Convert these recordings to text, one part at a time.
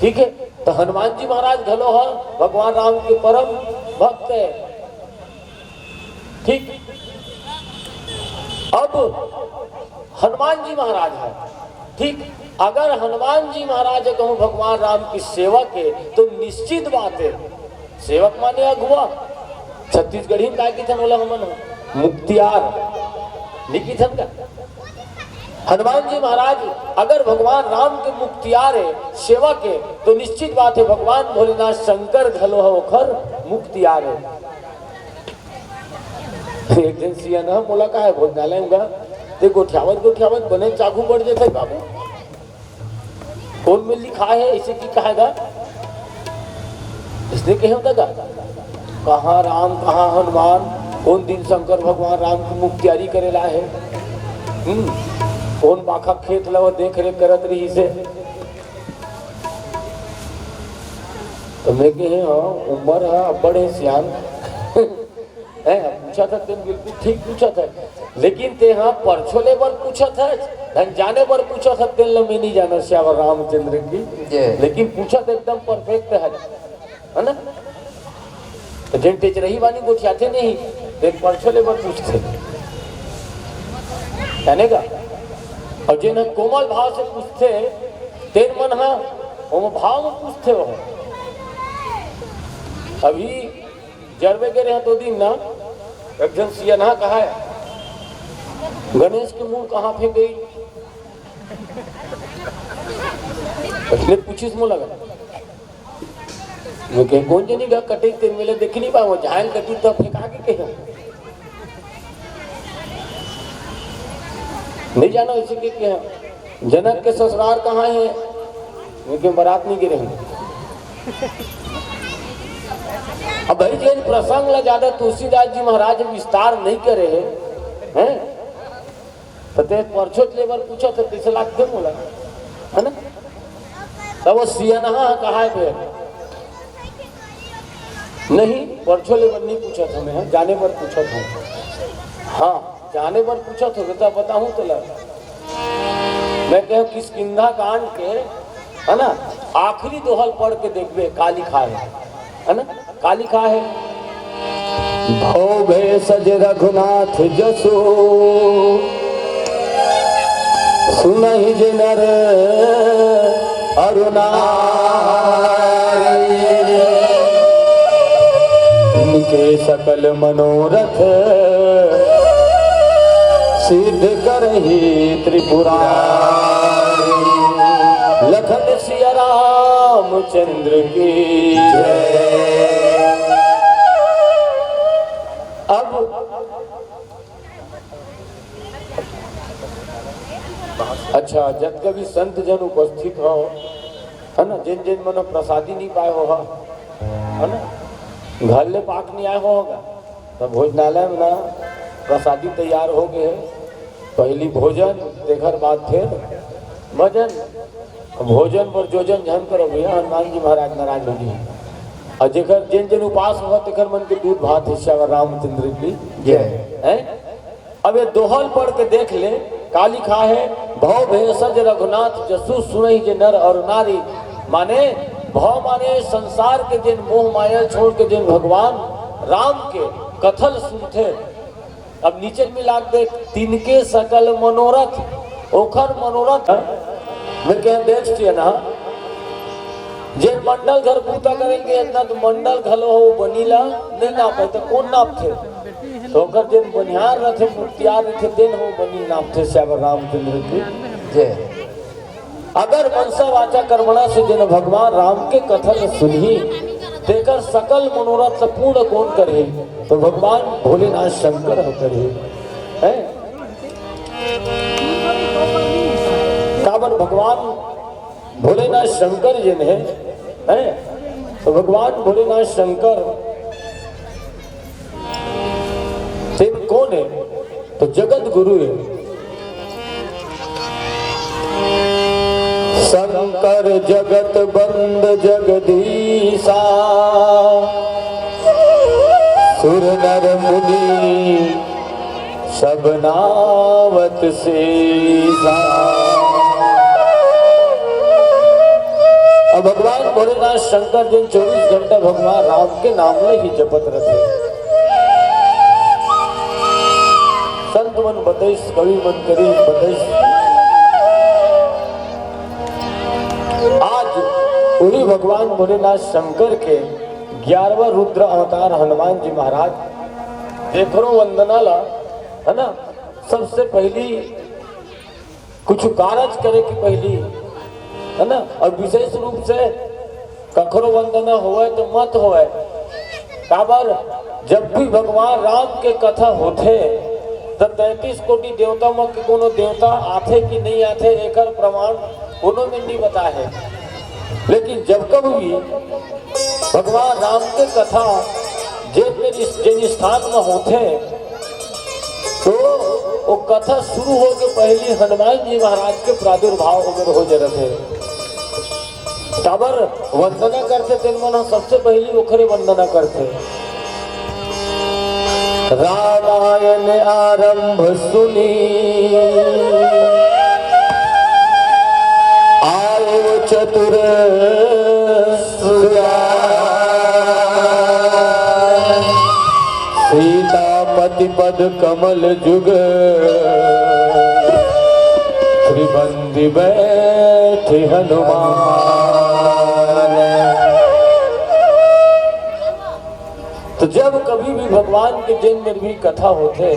ठीक है। तो हनुमान जी महाराज घलो है भगवान राम के परम भक्त है। ठीक। अब हनुमान जी महाराज है, ठीक। अगर हनुमान जी महाराज कहूँ भगवान राम की सेवक है तो निश्चित बात है, सेवक माने अगुआ। छत्तीसगढ़ी में काय की थन बोला हमन मुक्तियार लिखी थन का। हनुमान जी महाराज अगर भगवान राम के मुक्तियार है, सेवक है, तो निश्चित बात है भगवान भोलेनाथ शंकर घलो है ओखर मुक्तियार है। एक दिन सियाना बोला का है भोजनालय में ते गोठियावत बने चाकू बढ़ जाते बाबू, कौन में लिखा है ऐसे की कहेगा, इसने कहे होता का कहाँ राम कहाँ हनुमान, कौन दिन शंकर भगवान राम की मुक्तियारी करेला है। कौन बाखा खेत ला देख रेख करत रही से। तो मैं कहे हाँ उम्र है बड़े सियान पूछा था तेन बिल्कुल ठीक पूछा था, लेकिन ते हाँ परछोले पर पूछा था धन जाने पर पूछा था तेन ला मैं नहीं जाना श्यावर रामचंद्र की, लेकिन पूछा था एकदम परफेक्ट है ना। तो जिन टेच रही वाली गोठियाते नहीं तेन परछोले पर पूछते जाने का, और जिन कोमल भाव से पूछते तेन मन हाँ वो भाव में पूछते हो। अभी जरबे के रहे 2 दिन ना एक जन सियाना कहा है गणेश की मूल कहाँ फेंक गई, इसने पूछी मुँह लगा मैं कहीं कौन जनी गा कटे तेन मेले देख नहीं पाओ झायल कटी तो फेंका के कहे नहीं जाना इसे के क्या जनक के ससुराल कहाँ है, लेकिन बारात नहीं गिरे हैं। अब भाई जिन प्रसंग ला ज्यादा तुलसीदास जी महाराज विस्तार नहीं करे हैं तो ते परछोत लेवल पूछा तो 30 लाख क्यों बोला है ना। तब वो सियाना कहा है फिर नहीं परछो लेवल नहीं पूछा था मैं, जाने पर पूछा था। हाँ जाने पर पूछा था तो बताऊं तो लग मैं कह किसकिंधा कांड के है ना आखिरी दोहल पढ़ के देखबे का लिखा है ना। का लिखा है भव सज रघुनाथ जसो सुनहि जे नर अरुणारी इनके सकल मनोरथ सिद्ध करहि त्रिपुरारी लखन सिया रामचंद्र की जय। अब अच्छा जब कभी संत जन उपस्थित हो है ना, जिन जिन मनो प्रसादी नहीं पाए हो है ना, घर ले पाक नहीं आए होगा तो भोजनालय में ना प्रसादी तैयार हो गए, पहली भोजन देकर बाद फिर भजन, भोजन पर जोजन झन करो भैया हनुमान जी महाराज नाराज होगी। और जेकर जिन जिन उपास हुआ तेकर मन के दूध भात हिस्सा रामचंद्र की जय है। अब ये दोहल पढ़ के देख ले का लिखा है भव भेषज रघुनाथ जसु सुनहि जे नर और नारी, माने भव माने संसार के जिन मोह माया छोड़ के जिन भगवान राम के कथल सुनते। अब नीचे में लाग दे तिनके सकल मनोरथ ओखर मनोरथ मैं कह देख ना जे मंडल घर पूता करेंगे इतना तो मंडल घलो हो बनीला नहीं नापे तो कौन नापथे, तो अगर जिन बनिहार रथे मुक्तियार रथे दिन हो बनी नापथे श्यावर रामचंद्र की जय। अगर मनसा वाचा कर्मणा से जिन भगवान राम के कथन सुनही देकर सकल मनोरथ पूर्ण कौन करे, तो भगवान भोलेनाथ शंकर हो करे है। काबर भगवान भोलेनाथ शंकर जिन है तो भगवान भोलेनाथ शंकर तेन कौन है, तो जगत गुरु है। शंकर जगत बंद जगदीशा सुर नर मुनि सब नावत शेषा। अब भगवान भोलेनाथ शंकर दिन 24 घंटा भगवान राम के नाम में ही जपत रहे। संत मन बतैस, कवि मन करी बतैस। आज पूरी भगवान भोलेनाथ शंकर के 11वां रुद्र अवतार हनुमान जी महाराज देखो वंदना ला, है ना। सबसे पहली कुछ कारज करे की पहली, है ना। और विशेष रूप से कखरो वंदना होवे तो मत होवे। काबर जब भी भगवान राम के कथा होते तो 33 कोटि देवता में के कोनो देवता आथे कि नहीं आथे एकर प्रमाण कोनो में नहीं बता है। लेकिन जब कभी भगवान राम के कथा जिन स्थान में होते तो वो कथा शुरू हो के पहले हनुमान जी महाराज के प्रादुर्भाव वगैरह हो जाते थे। काबर वंदना करते थे मन सबसे पहले ओखरे वंदना करते। रामायण आरंभ सुनी आयो चतुर सीतापति पद कमल जुग त्रिबंदी बैठे हनुमान। तो जब कभी भी भगवान के जन्म में भी कथा होते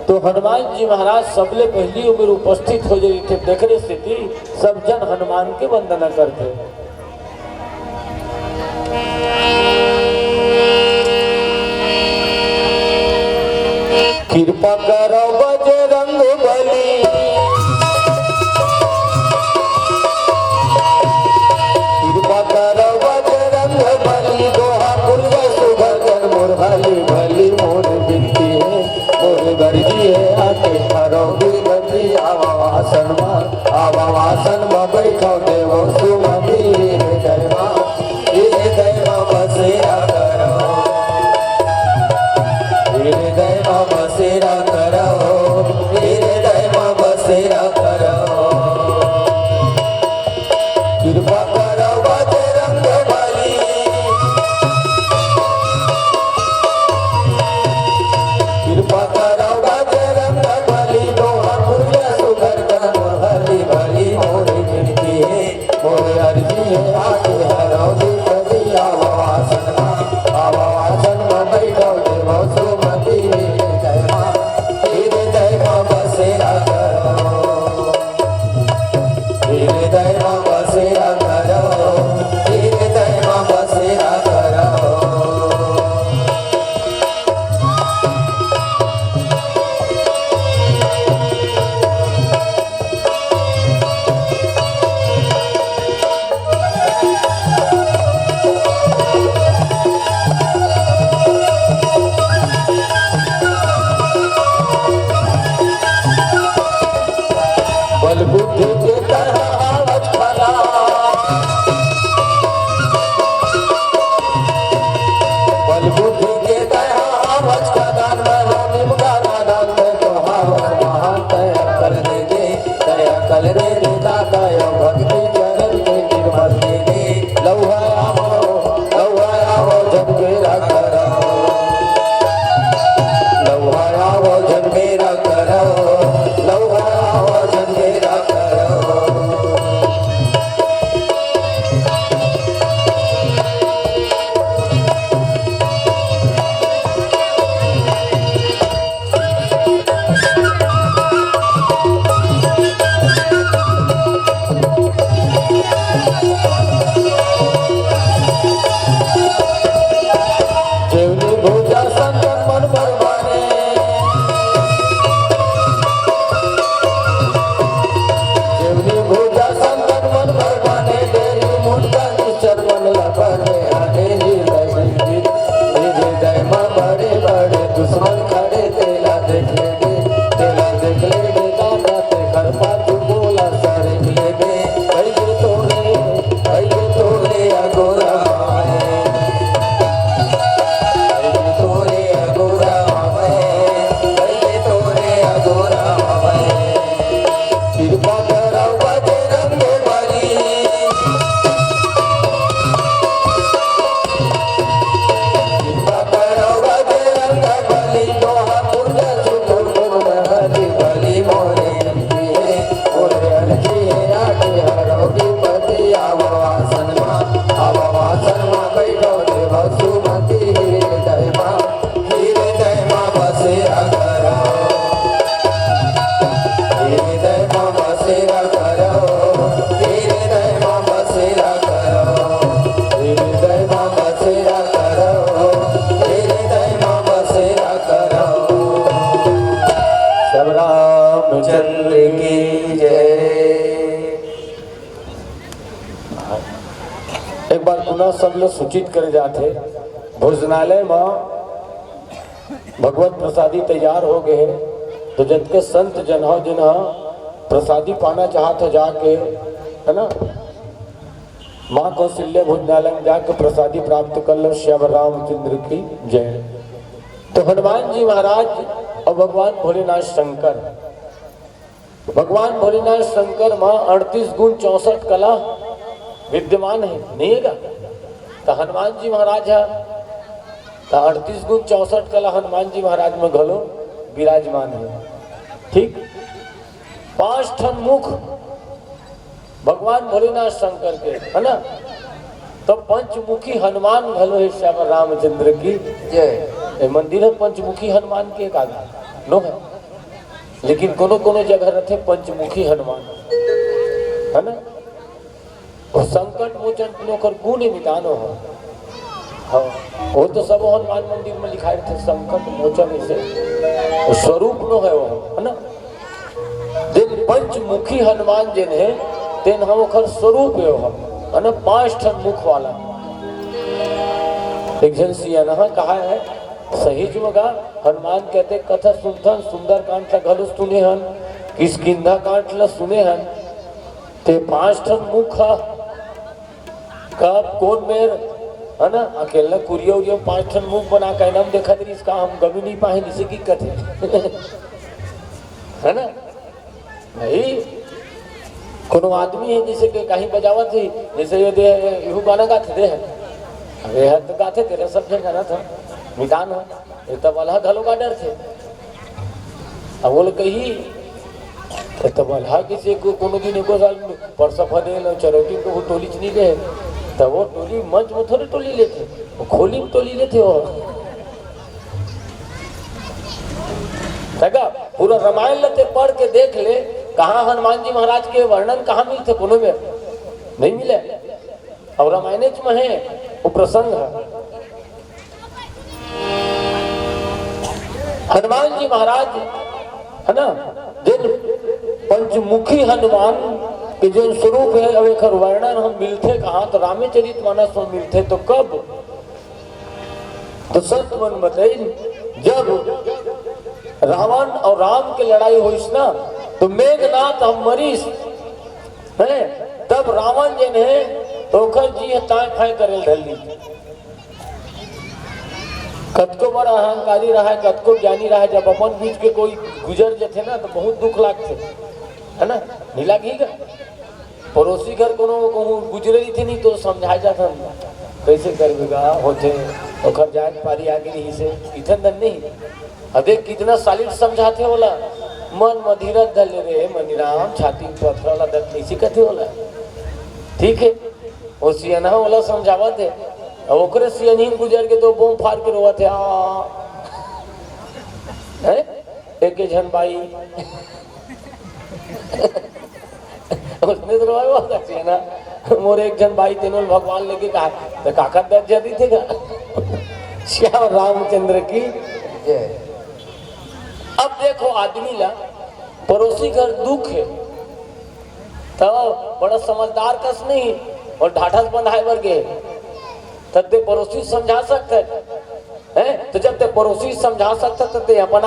तो हनुमान जी महाराज सबले पहली उम्र उपस्थित हो जाते थे। देखने स्थिति सब जन हनुमान के वंदना करते। कृपा करो बजरंग बली, कृपा करो बजरंग बली, दोहा पुरजा सुभगन मोर भली भली मोर बिनती है, मोर गर्जी है आके हरो बिनती। आवासन में बैठो देवो सुमति हृदय में बसेरा करो, हृदय में बसेरा करो, हृदय में खाना सब लोग सूचित करे जाते। भोजनालय में भगवत प्रसादी तैयार हो गए, तो जब के संत जन हो जिन्हा प्रसादी पाना चाहते जाके, है ना, माँ कौशल्य भोजनालय में जाके प्रसादी प्राप्त कर लो। श्याम रामचंद्र की जय। तो हनुमान जी महाराज और भगवान भोलेनाथ शंकर, भगवान भोलेनाथ शंकर माँ 38 गुण 64 कला विद्यमान है, नहीं है क्या? तो हनुमान जी महाराज है तो 38 गुण 64 कला हनुमान जी महाराज में घलो विराजमान है। ठीक, 5 ठन मुख भगवान भोलेनाथ शंकर के, है ना। तो पंचमुखी हनुमान घलो है श्याम रामचंद्र की जय। मंदिर है पंचमुखी हनुमान के का नो है, लेकिन कोनो कोनो जगह रहते पंचमुखी हनुमान, है ना। और संकट मोचन लोकर गुण मिटानो है। हाँ, वो तो सब हनुमान मंदिर में लिखाए थे, संकट मोचन से स्वरूप नो है वो, है ना। दिन पंचमुखी हनुमान जिन है तेन हम ओकर स्वरूप है ना, 5 ठन मुख वाला। एक जन सियाना कहा है सही जुगा हनुमान कहते कथा सुनथन सुंदर कांड ला घलो सुने हन, किसकिंधा कांड ला सुने हन। ते 5 ठन मुख कब कौन मेर, है ना, अकेला कुरिया उरिया 5 ठन मुख बना के नाम देखा दे, इसका हम गमी नहीं पाए जिसे की कथे है ना। नहीं कोनो आदमी है जैसे कि कहीं बजावत थी, जैसे ये दे यू गाना गाते दे है, अरे हद तो गाते तेरे सब जन गाना था निदान हो, ये तब अल्लाह घलो का डर थे। अब बोल कही तब अल्लाह किसी को कोनो दिन एको साल परसा फदे लो चरोटी को वो टोली चली गए, तब वो टोली मंच में थोड़ी टोली लेते, वो खोली में टोली लेते हो। पूरा रामायण लेते पढ़ के देख ले, कहाँ हनुमान जी महाराज के वर्णन कहाँ मिलते, कोनो में नहीं मिले। और रामायण में है वो प्रसंग है। हनुमान जी महाराज, है ना, जिन पंचमुखी हनुमान के जो स्वरूप है, अब एक वर्णन हम मिलते कहाँ, तो रामचरितमानस में मिलते। तो कब? तो संत मन बताइए, जब रावण और राम की लड़ाई हुई ना, तो मेघनाथ हम मरीश है, तब रावण जिन है तो जी ताए फाए करे ढली। कतको बड़ा अहंकारी रहा है, कतको ज्ञानी रहा है, जब अपन बीच के कोई गुजर जाते ना तो बहुत दुख लागते, है ना, नहीं लागी। पड़ोसी घर को गुजरे थी नहीं तो समझा जाता कैसे करेगा होते और जात पारी आगे नहीं से इधर दन नहीं। अब देख कितना सालिड समझाते होला, मन मधिरत दल रे मनिराम छाती पत्थर वाला दल कैसे कहते होला। ठीक है, वो सियाना वाला समझावा थे, और ओकरे सियानी गुजर के तो बोम फाड़ के रोवा थे। एक जन भाई उसने तो रोया होगा सियाना, मोर एक जन भाई तेनों भगवान लेके कहा तो काका दर्द जाती थे का श्याम रामचंद्र की जय। अब देखो आदमी ला पड़ोसी घर दुख है तो बड़ा समझदार कस नहीं और ढाढ़स बनाए बर गए, तब ते पड़ोसी समझा सकते हैं। तो जब ते पड़ोसी समझा सकते तब ते अपना